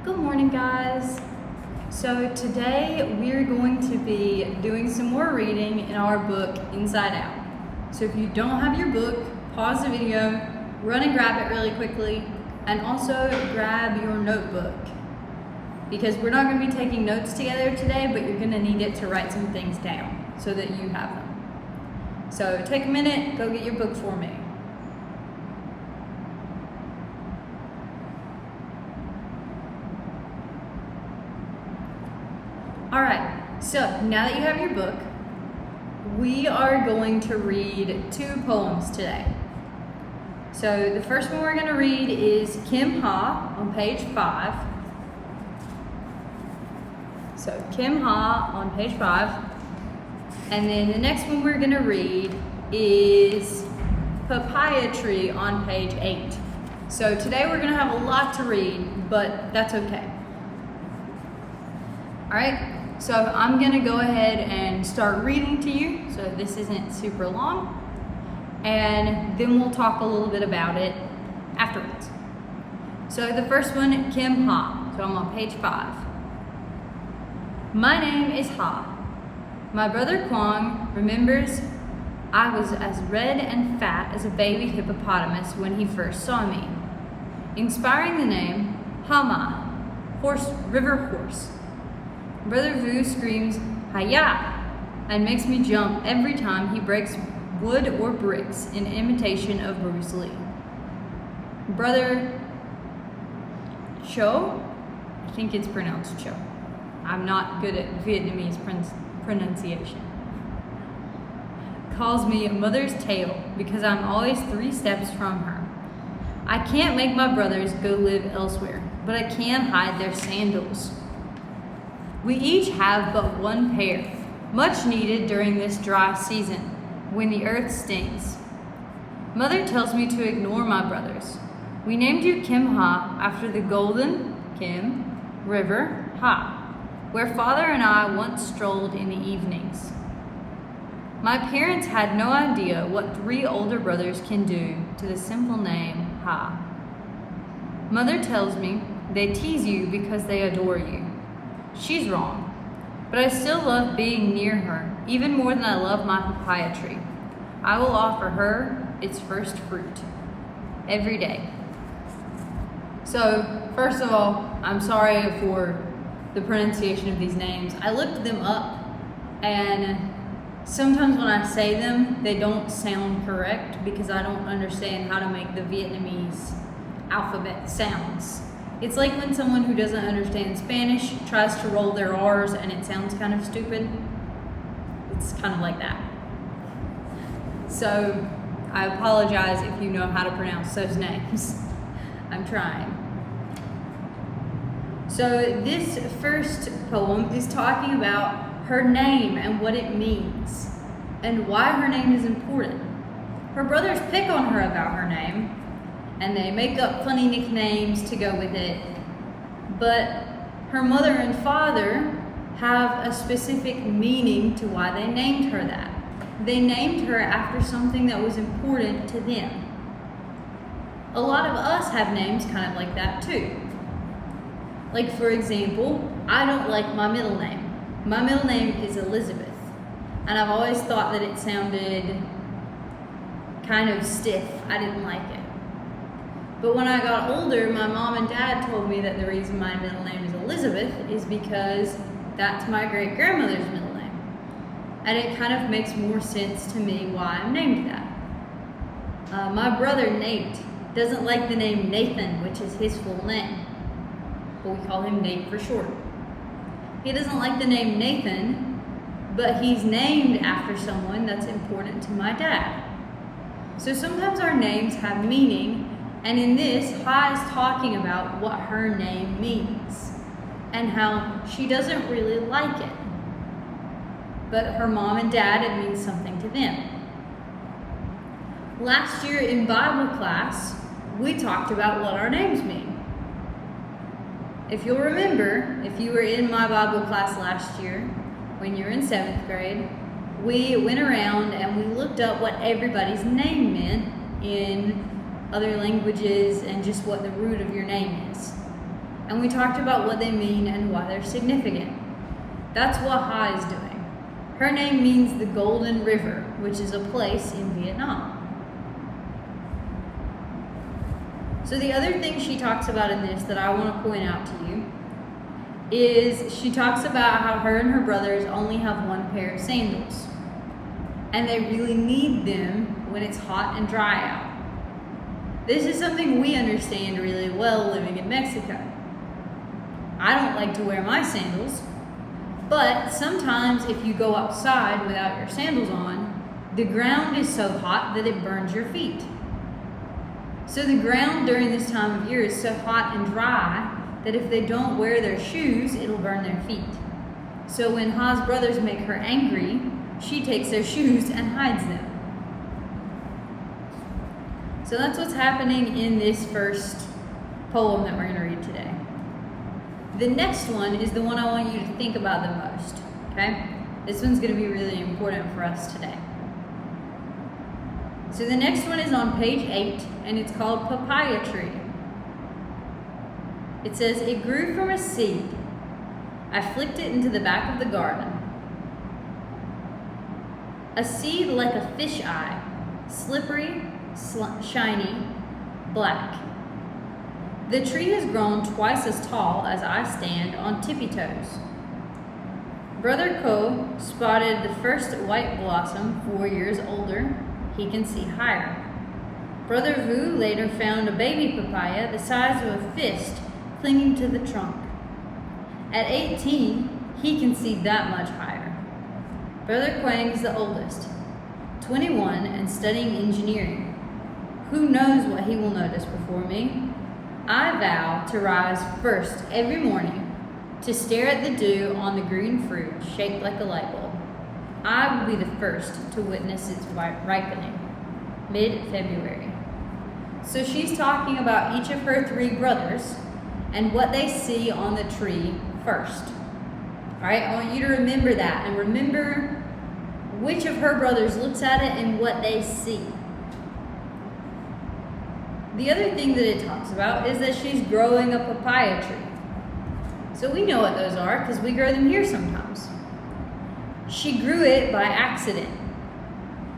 Good morning, guys. So today we're going to be doing some more reading in our book Inside Out. So if you don't have your book, pause the video, run and grab it really quickly, and also grab your notebook, because we're not going to be taking notes together today, but you're going to need it to write some things down so that you have them. So take a minute, go get your book for me. Alright, so now that you have your book, we are going to read two poems today. So the first one we're going to read is Kim Ha on page 5. So Kim Ha on page 5. And then the next one we're going to read is Papaya Tree on page 8. So today we're going to have a lot to read, but that's okay. Alright, so I'm going to go ahead and start reading to you, so this isn't super long, and then we'll talk a little bit about it afterwards. So the first one, Kim Ha, so I'm on page 5. My name is Ha. My brother Kwong remembers I was as red and fat as a baby hippopotamus when he first saw me. Inspiring the name, Hama, river horse. Brother Vu screams, "Hi-ya!" and makes me jump every time he breaks wood or bricks in imitation of Bruce Lee. Brother Cho, I think it's pronounced Cho. I'm not good at Vietnamese pronunciation. Calls me Mother's Tail because I'm always 3 steps from her. I can't make my brothers go live elsewhere, but I can hide their sandals. We each have but one pair, much needed during this dry season, when the earth stings. Mother tells me to ignore my brothers. We named you Kim Ha after the golden Kim River Ha, where father and I once strolled in the evenings. My parents had no idea what 3 older brothers can do to the simple name Ha. Mother tells me they tease you because they adore you. She's wrong, but I still love being near her, even more than I love my papaya tree. I will offer her its first fruit every day. So, first of all, I'm sorry for the pronunciation of these names. I looked them up, and sometimes when I say them, they don't sound correct because I don't understand how to make the Vietnamese alphabet sounds. It's like when someone who doesn't understand Spanish tries to roll their R's and it sounds kind of stupid. It's kind of like that. So I apologize if you know how to pronounce those names. I'm trying. So this first poem is talking about her name and what it means and why her name is important. Her brothers pick on her about her name, and they make up funny nicknames to go with it. But her mother and father have a specific meaning to why they named her that. They named her after something that was important to them. A lot of us have names kind of like that too. Like, for example, I don't like my middle name. My middle name is Elizabeth, and I've always thought that it sounded kind of stiff. I didn't like it. But when I got older, my mom and dad told me that the reason my middle name is Elizabeth is because that's my great-grandmother's middle name. And it kind of makes more sense to me why I'm named that. My brother Nate doesn't like the name Nathan, which is his full name, but we call him Nate for short. He doesn't like the name Nathan, but he's named after someone that's important to my dad. So sometimes our names have meaning. And in this, Ha is talking about what her name means and how she doesn't really like it. But her mom and dad, it means something to them. Last year in Bible class, we talked about what our names mean. If you'll remember, if you were in my Bible class last year, when you were in 7th grade, we went around and we looked up what everybody's name meant in other languages and just what the root of your name is. And we talked about what they mean and why they're significant. That's what Ha is doing. Her name means the Golden River, which is a place in Vietnam. So the other thing she talks about in this that I want to point out to you is she talks about how her and her brothers only have one pair of sandals. And they really need them when it's hot and dry out. This is something we understand really well living in Mexico. I don't like to wear my sandals, but sometimes if you go outside without your sandals on, the ground is so hot that it burns your feet. So the ground during this time of year is so hot and dry that if they don't wear their shoes, it'll burn their feet. So when Ha's brothers make her angry, she takes their shoes and hides them. So that's what's happening in this first poem that we're going to read today. The next one is the one I want you to think about the most, okay? This one's going to be really important for us today. So the next one is on page 8, and it's called Papaya Tree. It says, "It grew from a seed. I flicked it into the back of the garden. A seed like a fish eye, slippery, shiny, black. The tree has grown twice as tall as I stand on tippy toes. Brother Ko spotted the first white blossom 4 years older. He can see higher. Brother Vu later found a baby papaya the size of a fist clinging to the trunk. At 18, he can see that much higher. Brother Quang is the oldest, 21 and studying engineering. Who knows what he will notice before me? I vow to rise first every morning, to stare at the dew on the green fruit shaped like a light bulb. I will be the first to witness its ripening. Mid-February." So she's talking about each of her 3 brothers and what they see on the tree first. All right, I want you to remember that and remember which of her brothers looks at it and what they see. The other thing that it talks about is that she's growing a papaya tree. So we know what those are because we grow them here sometimes. She grew it by accident.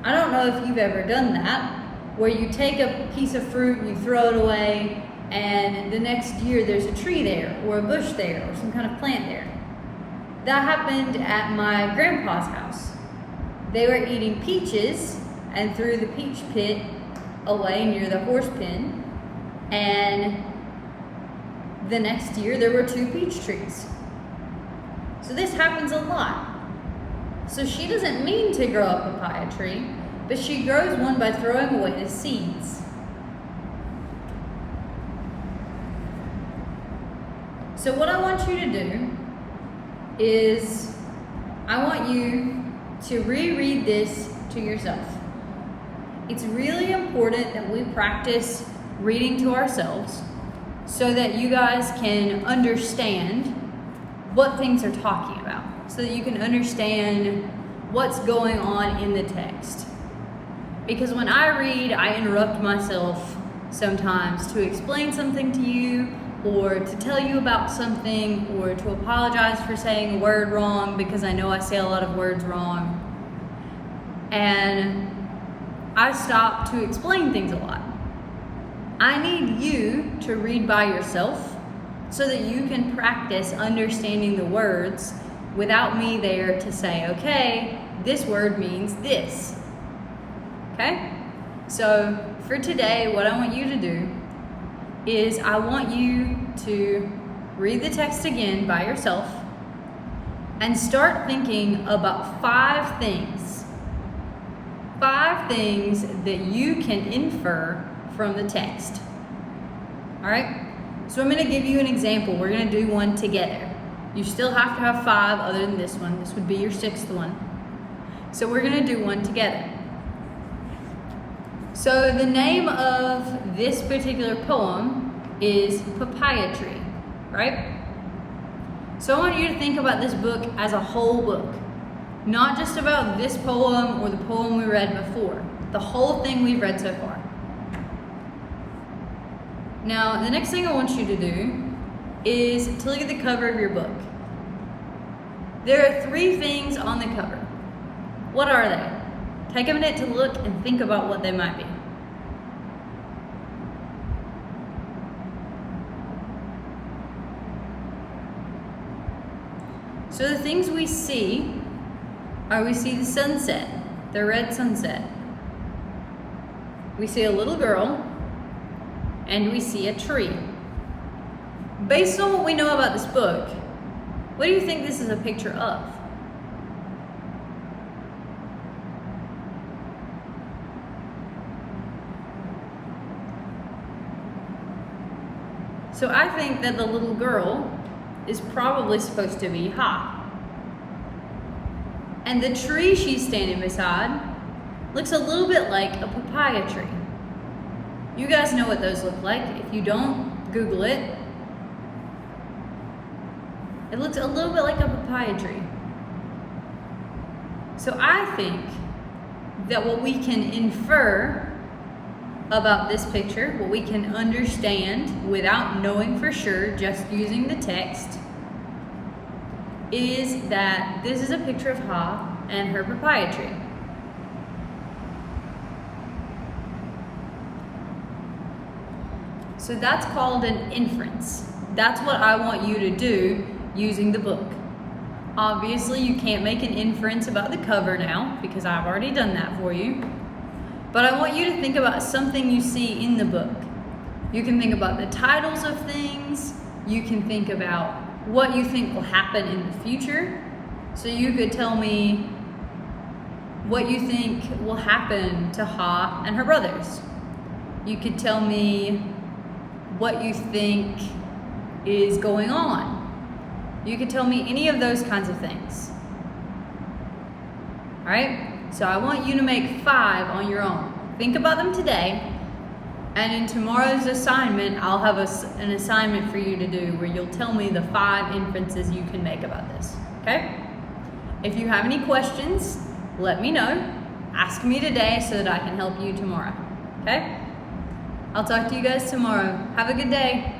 I don't know if you've ever done that, where you take a piece of fruit and you throw it away, and the next year there's a tree there, or a bush there, or some kind of plant there. That happened at my grandpa's house. They were eating peaches and threw the peach pit away near the horse pen, and the next year there were 2 peach trees. So this happens a lot. So she doesn't mean to grow a papaya tree, but she grows one by throwing away the seeds. So what I want you to do is I want you to reread this to yourself. It's really important that we practice reading to ourselves so that you guys can understand what things are talking about, so that you can understand what's going on in the text. Because when I read, I interrupt myself sometimes to explain something to you, or to tell you about something, or to apologize for saying a word wrong, because I know I say a lot of words wrong. And I stop to explain things a lot. I need you to read by yourself so that you can practice understanding the words without me there to say, okay, this word means this. Okay? So for today, what I want you to do is I want you to read the text again by yourself and start thinking about 5 things. 5 things that you can infer from the text. All right? So I'm going to give you an example. We're going to do one together. You still have to have 5 other than this one. This would be your 6th one. So we're going to do one together. So the name of this particular poem is Papaya Tree, right? So I want you to think about this book as a whole book. Not just about this poem or the poem we read before. The whole thing we've read so far. Now, the next thing I want you to do is to look at the cover of your book. There are 3 things on the cover. What are they? Take a minute to look and think about what they might be. So the things we see are we see the sunset, the red sunset. We see a little girl and we see a tree. Based on what we know about this book, what do you think this is a picture of? So I think that the little girl is probably supposed to be Ha. And the tree she's standing beside looks a little bit like a papaya tree. You guys know what those look like. If you don't, Google it. It looks a little bit like a papaya tree. So I think that what we can infer about this picture, what we can understand without knowing for sure, just using the text, is that this is a picture of Ha and her papaya tree. So that's called an inference. That's what I want you to do using the book. Obviously, you can't make an inference about the cover now because I've already done that for you. But I want you to think about something you see in the book. You can think about the titles of things. You can think about what you think will happen in the future. So you could tell me what you think will happen to Ha and her brothers. You could tell me what you think is going on. You could tell me any of those kinds of things. All right? So I want you to make 5 on your own. Think about them today. And in tomorrow's assignment, I'll have an assignment for you to do where you'll tell me the 5 inferences you can make about this. Okay? If you have any questions, let me know. Ask me today so that I can help you tomorrow. Okay? I'll talk to you guys tomorrow. Have a good day.